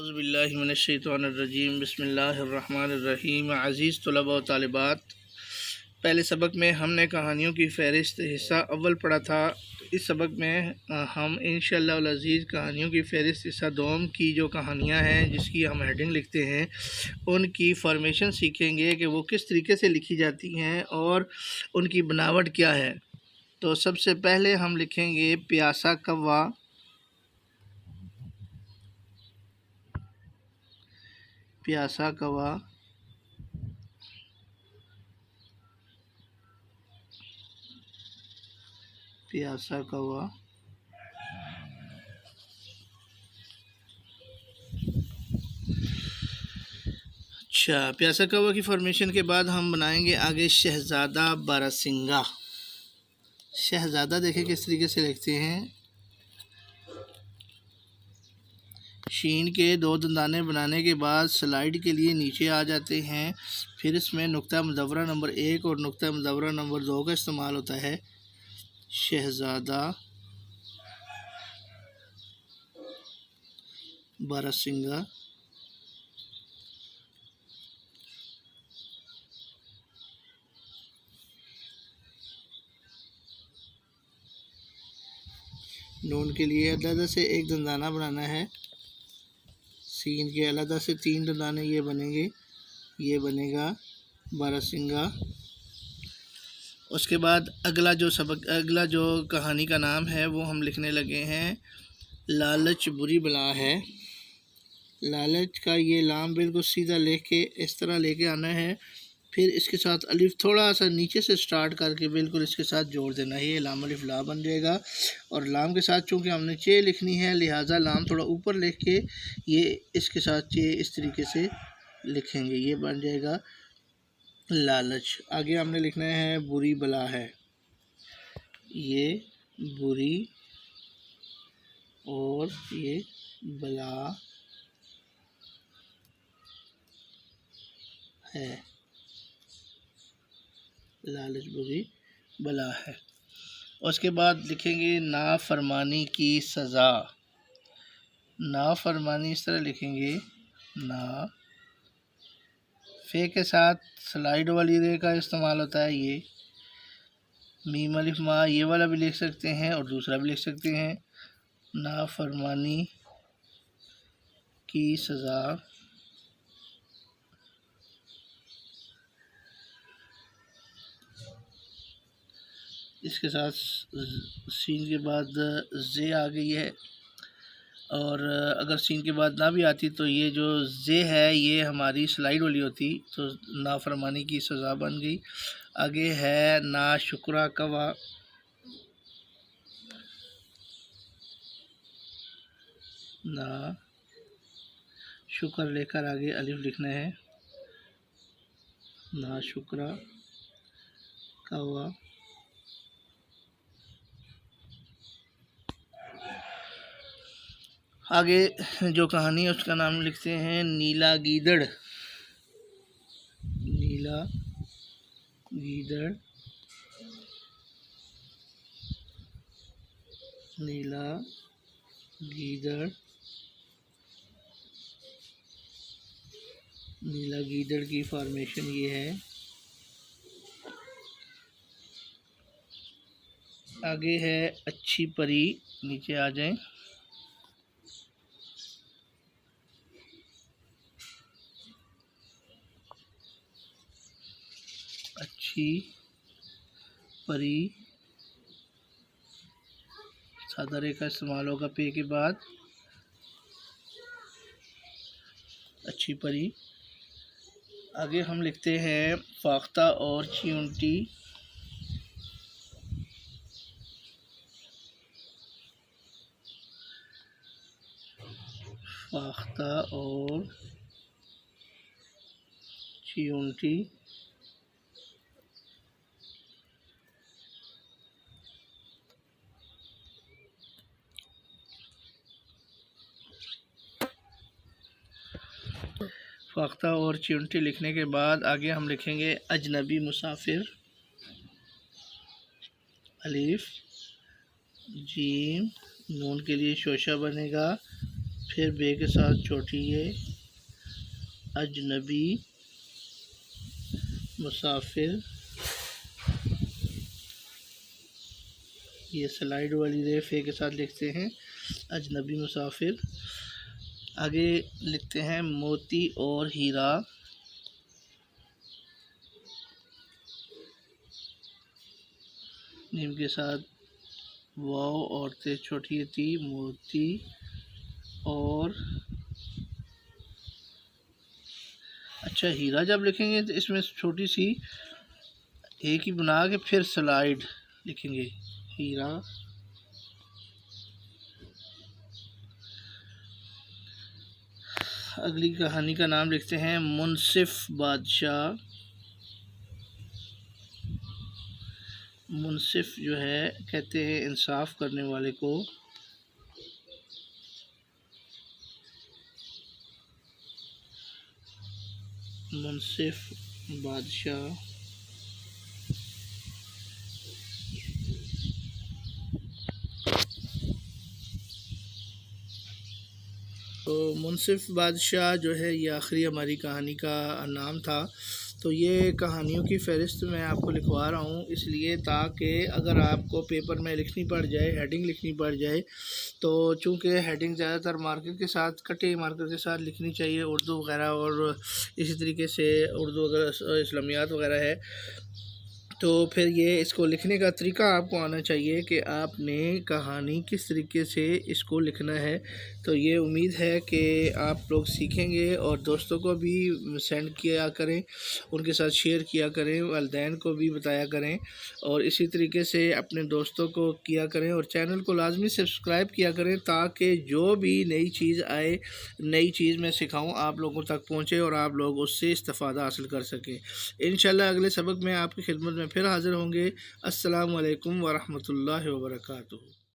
औज़ुबिल्लाहिमिनश्शैतानिर्रजीम बिस्मिल्लाहिर्रहमानिर्रहीम। अज़ीज़ तलबा व तालिबात, पहले सबक में हमने कहानियों की फ़हरिस्त हिस्सा अव्वल पढ़ा था। इस सबक में हम इंशाअल्लाह अज़ीज़ कहानियों की फ़हरिस्त हिस्सा दोम की जो कहानियाँ हैं जिसकी हम हेडिंग लिखते हैं उनकी फॉर्मेशन सीखेंगे कि वो किस तरीके से लिखी जाती हैं और उनकी बनावट क्या है। तो सबसे पहले हम लिखेंगे प्यासा कौवा। प्यासा कौवा, प्यासा कौवा। अच्छा, प्यासा कौवा की फॉर्मेशन के बाद हम बनाएंगे आगे शहज़ादा बारहसिंगा। शहज़ादा देखें किस तरीके से लिखते हैं। शीन के दो दंदाने बनाने के बाद स्लाइड के लिए नीचे आ जाते हैं। फिर इसमें नुक्ता मुदव्वरा नंबर 1 और नुक्ता मुदव्वरा नंबर 2 का इस्तेमाल होता है। शहज़ादा बारहसिंगा। नून के लिए अलग से एक दंदाना बनाना है। सीन के अलग से 3 दंदाने ये बनेंगे, ये बनेगा बारहसिंगा। उसके बाद अगला जो कहानी का नाम है वो हम लिखने लगे हैं लालच बुरी बला है। लालच का ये लाम बिल्कुल सीधा लेके इस तरह लेके आना है, फिर इसके साथ अलिफ थोड़ा सा नीचे से स्टार्ट करके बिल्कुल इसके साथ जोड़ देना है। ये लाम अलिफ ला बन जाएगा। और लाम के साथ चूँकि हमने चे लिखनी है लिहाजा लाम थोड़ा ऊपर लिख के ये इसके साथ चे इस तरीके से लिखेंगे, ये बन जाएगा लालच। आगे हमने लिखना है बुरी बला है। ये बुरी और ये बला है। लालच बुरी बला है। उसके बाद लिखेंगे नाफरमानी की सज़ा। नाफरमानी इस तरह लिखेंगे, ना फे के साथ स्लाइड वाली रे का इस्तेमाल होता है। ये मीम अलिफ मा ये वाला भी लिख सकते हैं और दूसरा भी लिख सकते हैं। नाफरमानी की सज़ा। इसके साथ सीन के बाद जे आ गई है, और अगर सीन के बाद ना भी आती तो ये जो जे है ये हमारी स्लाइड वाली होती तो नाफरमानी की सज़ा बन गई। आगे है ना शुक्रा कवा। ना शुक्र लेकर आगे अलिफ लिखना है। ना शुक्रा कवा। आगे जो कहानी है उसका नाम लिखते हैं नीला गीदड़। नीला गीदड़। नीला गीदड़। नीला गीदड़ की फॉर्मेशन ये है। आगे है अच्छी परी, नीचे आ जाएं। अच्छी परी, सादा रे का इस्तेमाल होगा पे के बाद। अच्छी परी। आगे हम लिखते हैं फाख्ता और चींटी। फाख्ता और चींटी। फाख्ता और चींटी लिखने के बाद आगे हम लिखेंगे अजनबी मुसाफिर। अलिफ जीम नून के लिए शोशा बनेगा, फिर बे के साथ छोटी ये, अजनबी मुसाफिर, ये स्लाइड वाली रे फे के साथ लिखते हैं, अजनबी मुसाफिर। आगे लिखते हैं मोती और हीरा, नीम के साथ वाव और ते छोटी ती, मोती और, अच्छा हीरा जब लिखेंगे तो इसमें छोटी सी एक ही बना के फिर स्लाइड लिखेंगे, हीरा। अगली कहानी का नाम लिखते हैं मुनसिफ बादशाह। मुनसिफ जो है कहते हैं इंसाफ करने वाले को। मुनसिफ बादशाह। तो मुनसिफ बादशाह जो है ये आखिरी हमारी कहानी का नाम था। तो ये कहानियों की फ़हरिस्त मैं आपको लिखवा रहा हूँ इसलिए ताकि अगर आपको पेपर में लिखनी पड़ जाए, हेडिंग लिखनी पड़ जाए, तो चूँकि हेडिंग ज़्यादातर मार्कर के साथ, कटे मार्कर के साथ लिखनी चाहिए, उर्दू वगैरह, और इसी तरीके से उर्दू अगर इस्लामियात वगैरह है तो फिर ये इसको लिखने का तरीका आपको आना चाहिए कि आपने कहानी किस तरीके से इसको लिखना है। तो ये उम्मीद है कि आप लोग सीखेंगे और दोस्तों को भी सेंड किया करें, उनके साथ शेयर किया करें, वालिदैन को भी बताया करें और इसी तरीके से अपने दोस्तों को किया करें और चैनल को लाजमी सब्सक्राइब किया करें ताकि जो भी नई चीज़ आए, नई चीज़ मैं सिखाऊं आप लोगों तक पहुंचे और आप लोग उससे इस्तिफ़ादा हासिल कर सकें। इंशाल्लाह अगले सबक में आपकी खिदमत में फिर हाज़िर होंगे। अस्सलामु अलैकुम व रहमतुल्लाहि व बरकातुहू।